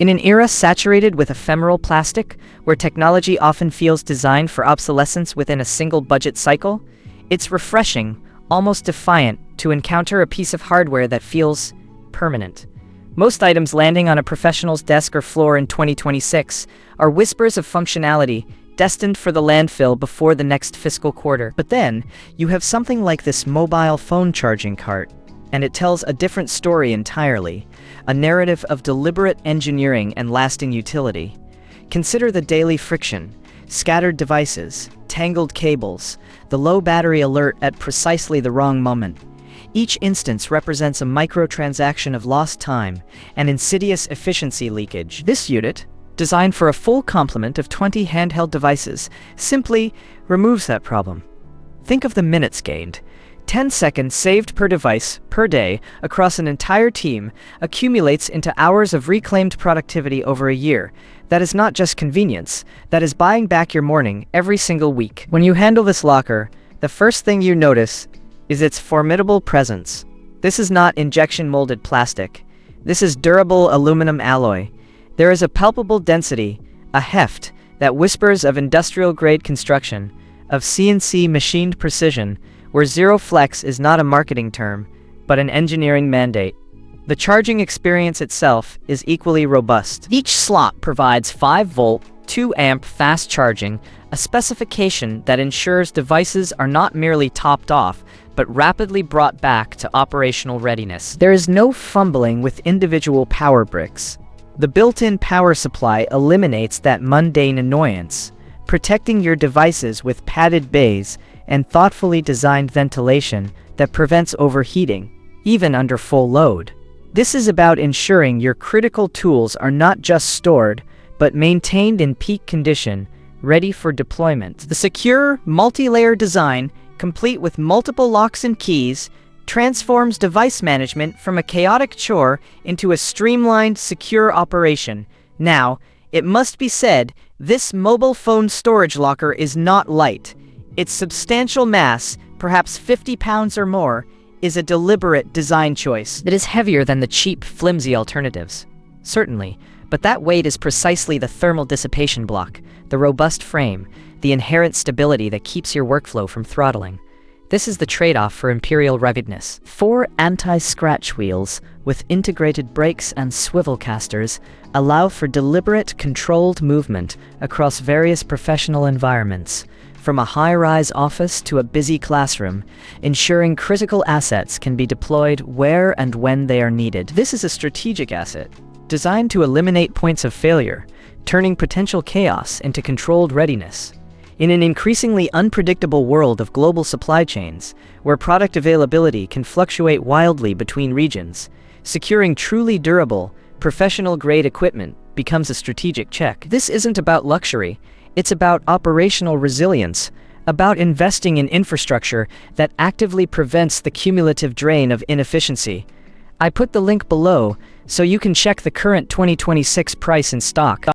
In an era saturated with ephemeral plastic, where technology often feels designed for obsolescence within a single budget cycle, it's refreshing, almost defiant, to encounter a piece of hardware that feels permanent. Most items landing on a professional's desk or floor in 2026 are whispers of functionality destined for the landfill before the next fiscal quarter. But then, you have something like this mobile phone charging cart, and it tells a different story entirely, a narrative of deliberate engineering and lasting utility. Consider the daily friction, scattered devices, tangled cables, the low battery alert at precisely the wrong moment. Each instance represents a microtransaction of lost time and insidious efficiency leakage. This unit, designed for a full complement of 20 handheld devices, simply removes that problem. Think of the minutes gained. 10 seconds saved per device, per day, across an entire team, accumulates into hours of reclaimed productivity over a year. That is not just convenience, that is buying back your morning every single week. When you handle this locker, the first thing you notice is its formidable presence. This is not injection-molded plastic. This is durable aluminum alloy. There is a palpable density, a heft, that whispers of industrial-grade construction, of CNC machined precision, where zero flex is not a marketing term, but an engineering mandate. The charging experience itself is equally robust. Each slot provides 5-volt, 2-amp fast charging, a specification that ensures devices are not merely topped off, but rapidly brought back to operational readiness. There is no fumbling with individual power bricks. The built-in power supply eliminates that mundane annoyance, protecting your devices with padded bays and thoughtfully designed ventilation that prevents overheating, even under full load. This is about ensuring your critical tools are not just stored, but maintained in peak condition, ready for deployment. The secure, multi-layer design, complete with multiple locks and keys, transforms device management from a chaotic chore into a streamlined, secure operation. Now, it must be said, this mobile phone storage locker is not light. Its substantial mass, perhaps 50 pounds or more, is a deliberate design choice. It is heavier than the cheap, flimsy alternatives. Certainly, but that weight is precisely the thermal dissipation block, the robust frame, the inherent stability that keeps your workflow from throttling. This is the trade-off for imperial ruggedness. 4 anti-scratch wheels with integrated brakes and swivel casters allow for deliberate, controlled movement across various professional environments, from a high-rise office to a busy classroom, ensuring critical assets can be deployed where and when they are needed. This is a strategic asset, designed to eliminate points of failure, turning potential chaos into controlled readiness. In an increasingly unpredictable world of global supply chains, where product availability can fluctuate wildly between regions, securing truly durable, professional-grade equipment becomes a strategic check. This isn't about luxury. It's about operational resilience, about investing in infrastructure that actively prevents the cumulative drain of inefficiency. I put the link below so you can check the current 2026 price in stock.